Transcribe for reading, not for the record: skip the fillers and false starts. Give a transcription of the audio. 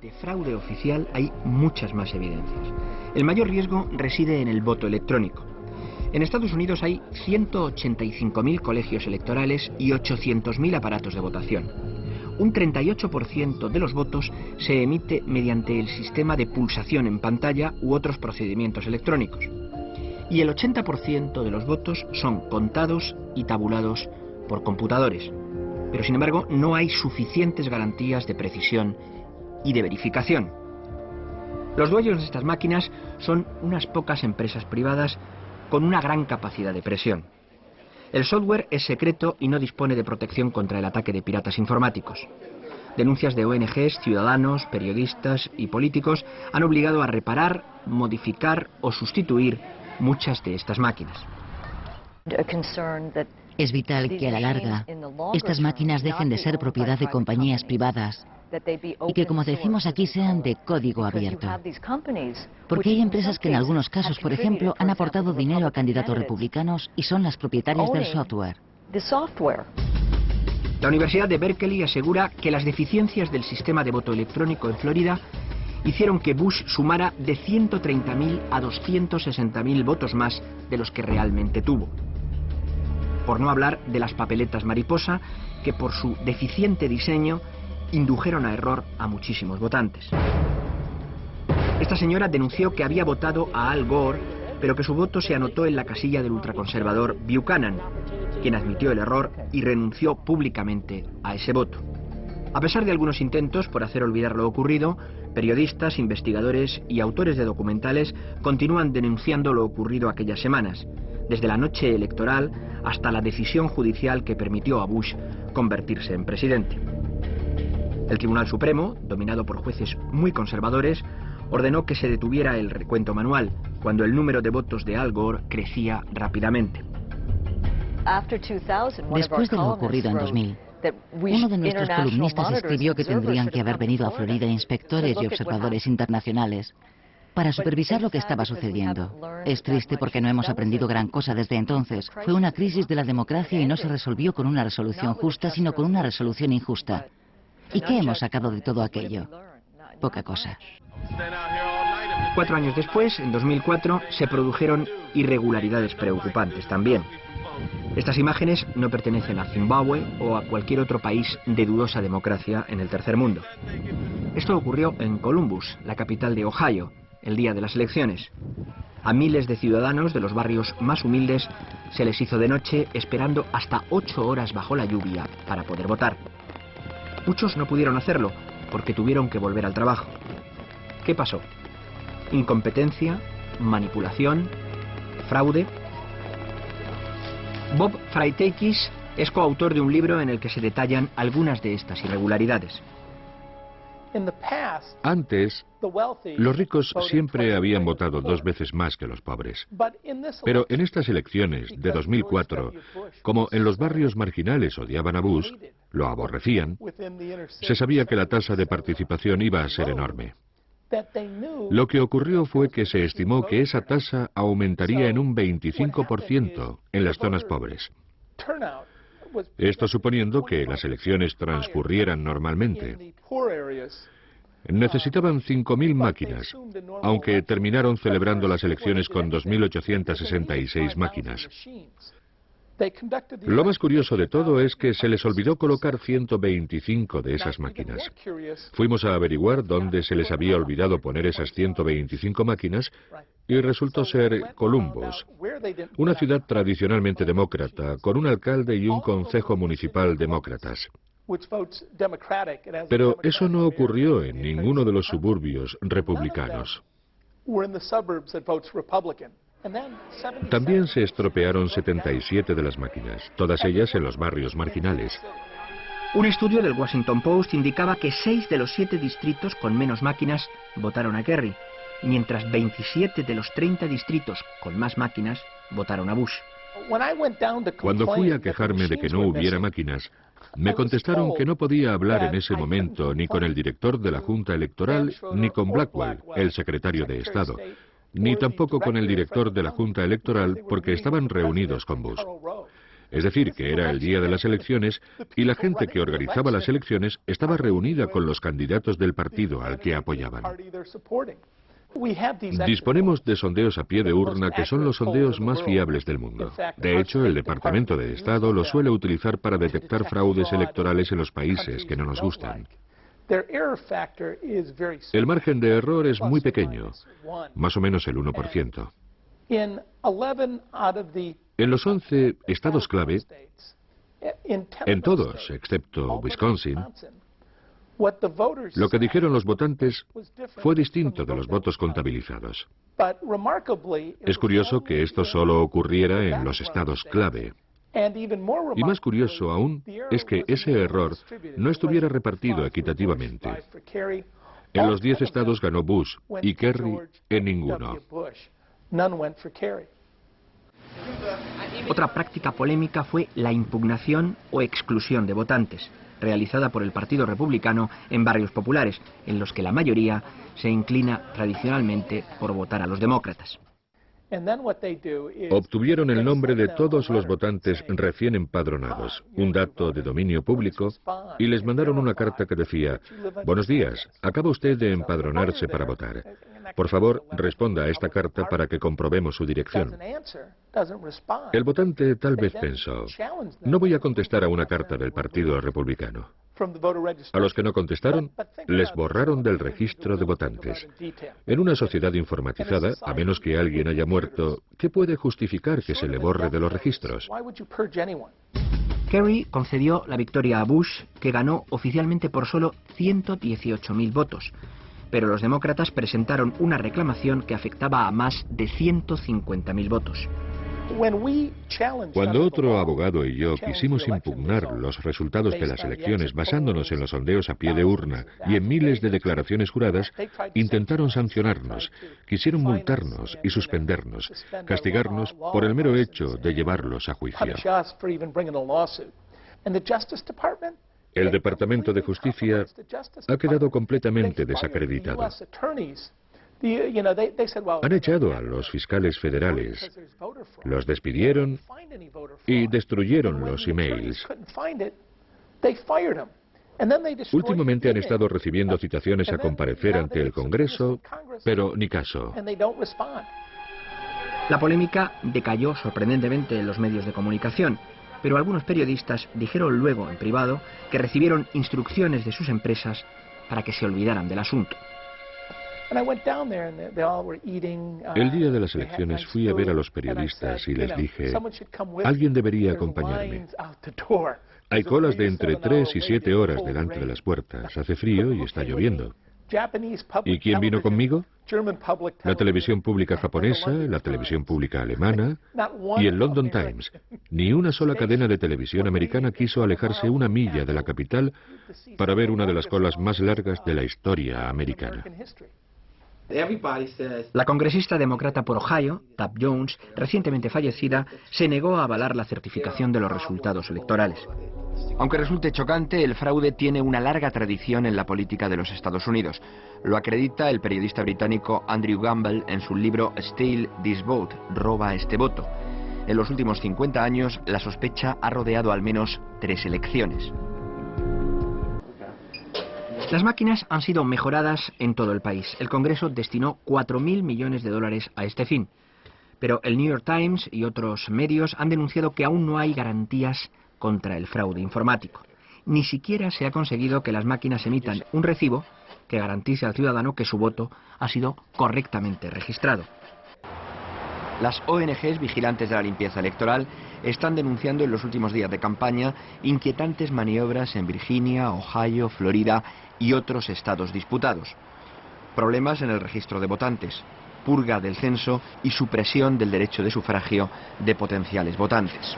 De fraude oficial hay muchas más evidencias. El mayor riesgo reside en el voto electrónico. En Estados Unidos hay 185.000 colegios electorales y 800.000 aparatos de votación. Un 38% de los votos se emite mediante el sistema de pulsación en pantalla u otros procedimientos electrónicos. Y el 80% de los votos son contados y tabulados por computadores. Pero sin embargo no hay suficientes garantías de precisión y de verificación. Los dueños de estas máquinas son unas pocas empresas privadas con una gran capacidad de presión. El software es secreto y no dispone de protección contra el ataque de piratas informáticos. Denuncias de ONGs, ciudadanos, periodistas y políticos han obligado a reparar, modificar o sustituir muchas de estas máquinas. Es vital que a la larga estas máquinas dejen de ser propiedad de compañías privadas y que, como decimos aquí, sean de código abierto. Porque hay empresas que en algunos casos, por ejemplo, han aportado dinero a candidatos republicanos y son las propietarias del software. La Universidad de Berkeley asegura que las deficiencias del sistema de voto electrónico en Florida hicieron que Bush sumara de 130.000 a 260.000 votos más de los que realmente tuvo. Por no hablar de las papeletas mariposa, que por su deficiente diseño indujeron a error a muchísimos votantes. Esta señora denunció que había votado a Al Gore, pero que su voto se anotó en la casilla del ultraconservador Buchanan, quien admitió el error y renunció públicamente a ese voto. A pesar de algunos intentos por hacer olvidar lo ocurrido, periodistas, investigadores y autores de documentales continúan denunciando lo ocurrido aquellas semanas, desde la noche electoral hasta la decisión judicial que permitió a Bush convertirse en presidente. El Tribunal Supremo, dominado por jueces muy conservadores, ordenó que se detuviera el recuento manual, cuando el número de votos de Al Gore crecía rápidamente. Después de lo ocurrido en 2000, uno de nuestros columnistas escribió que tendrían que haber venido a Florida inspectores y observadores internacionales para supervisar lo que estaba sucediendo. Es triste porque no hemos aprendido gran cosa desde entonces. Fue una crisis de la democracia y no se resolvió con una resolución justa, sino con una resolución injusta. ¿Y qué hemos sacado de todo aquello? Poca cosa. 4 años después, en 2004, se produjeron irregularidades preocupantes también. Estas imágenes no pertenecen a Zimbabue o a cualquier otro país de dudosa democracia en el tercer mundo. Esto ocurrió en Columbus, la capital de Ohio, el día de las elecciones. A miles de ciudadanos de los barrios más humildes se les hizo de noche esperando hasta 8 horas bajo la lluvia para poder votar. Muchos no pudieron hacerlo porque tuvieron que volver al trabajo. ¿Qué pasó? ¿Incompetencia? ¿Manipulación? ¿Fraude? Bob Fraitakis es coautor de un libro en el que se detallan algunas de estas irregularidades. Antes, los ricos siempre habían votado 2 veces más que los pobres. Pero en estas elecciones de 2004, como en los barrios marginales odiaban a Bush, lo aborrecían, se sabía que la tasa de participación iba a ser enorme. Lo que ocurrió fue que se estimó que esa tasa aumentaría en un 25% en las zonas pobres. Esto suponiendo que las elecciones transcurrieran normalmente. Necesitaban 5.000 máquinas, aunque terminaron celebrando las elecciones con 2.866 máquinas. Lo más curioso de todo es que se les olvidó colocar 125 de esas máquinas. Fuimos a averiguar dónde se les había olvidado poner esas 125 máquinas y resultó ser Columbus, una ciudad tradicionalmente demócrata, con un alcalde y un concejo municipal demócratas. Pero eso no ocurrió en ninguno de los suburbios republicanos. También se estropearon 77 de las máquinas, todas ellas en los barrios marginales. Un estudio del Washington Post indicaba que 6 de los 7 distritos con menos máquinas votaron a Kerry, mientras 27 de los 30 distritos con más máquinas votaron a Bush. Cuando fui a quejarme de que no hubiera máquinas, me contestaron que no podía hablar en ese momento ni con el director de la Junta Electoral ni con Blackwell, el secretario de Estado, ni tampoco con el director de la Junta Electoral porque estaban reunidos con Bush. Es decir, que era el día de las elecciones y la gente que organizaba las elecciones estaba reunida con los candidatos del partido al que apoyaban. Disponemos de sondeos a pie de urna que son los sondeos más fiables del mundo. De hecho, el Departamento de Estado los suele utilizar para detectar fraudes electorales en los países que no nos gustan. El margen de error es muy pequeño, más o menos el 1%. En los 11 estados clave, en todos, excepto Wisconsin, lo que dijeron los votantes fue distinto de los votos contabilizados. Es curioso que esto solo ocurriera en los estados clave. Y más curioso aún es que ese error no estuviera repartido equitativamente. En los 10 estados ganó Bush y Kerry en ninguno. Otra práctica polémica fue la impugnación o exclusión de votantes, realizada por el Partido Republicano en barrios populares, en los que la mayoría se inclina tradicionalmente por votar a los demócratas. Obtuvieron el nombre de todos los votantes recién empadronados, un dato de dominio público, y les mandaron una carta que decía: «Buenos días, acaba usted de empadronarse para votar. Por favor, responda a esta carta para que comprobemos su dirección». El votante tal vez pensó: «No voy a contestar a una carta del Partido Republicano». A los que no contestaron, les borraron del registro de votantes. En una sociedad informatizada, a menos que alguien haya muerto, ¿qué puede justificar que se le borre de los registros? Kerry concedió la victoria a Bush, que ganó oficialmente por solo 118.000 votos. Pero los demócratas presentaron una reclamación que afectaba a más de 150.000 votos. Cuando otro abogado y yo quisimos impugnar los resultados de las elecciones basándonos en los sondeos a pie de urna y en miles de declaraciones juradas, intentaron sancionarnos, quisieron multarnos y suspendernos, castigarnos por el mero hecho de llevarlos a juicio. El Departamento de Justicia ha quedado completamente desacreditado. Han echado a los fiscales federales, los despidieron y destruyeron los emails. Últimamente han estado recibiendo citaciones a comparecer ante el Congreso, pero ni caso. La polémica decayó sorprendentemente en los medios de comunicación, pero algunos periodistas dijeron luego en privado que instrucciones de sus empresas para que se olvidaran del asunto. El día de las elecciones fui a ver a los periodistas y les dije: alguien debería acompañarme. Hay colas de entre 3 y 7 horas delante de las puertas, hace frío y está lloviendo. ¿Y quién vino conmigo? La televisión pública japonesa, la televisión pública alemana y el London Times. Ni una sola cadena de televisión americana quiso alejarse una milla de la capital para ver una de las colas más largas de la historia americana. La congresista demócrata por Ohio, Tab Jones, recientemente fallecida, se negó a avalar la certificación de los resultados electorales. Aunque resulte chocante, el fraude tiene una larga tradición en la política de los Estados Unidos. Lo acredita el periodista británico Andrew Gamble en su libro Steal This Vote, Roba este voto. En los últimos 50 años, la sospecha ha rodeado al menos 3 elecciones. Las máquinas han sido mejoradas en todo el país. El Congreso destinó 4.000 millones de dólares a este fin. Pero el New York Times y otros medios han denunciado que aún no hay garantías contra el fraude informático. Ni siquiera se ha conseguido que las máquinas emitan un recibo que garantice al ciudadano que su voto ha sido correctamente registrado. Las ONGs vigilantes de la limpieza electoral están denunciando en los últimos días de campaña inquietantes maniobras en Virginia, Ohio, Florida y otros estados disputados. Problemas en el registro de votantes, purga del censo y supresión del derecho de sufragio de potenciales votantes.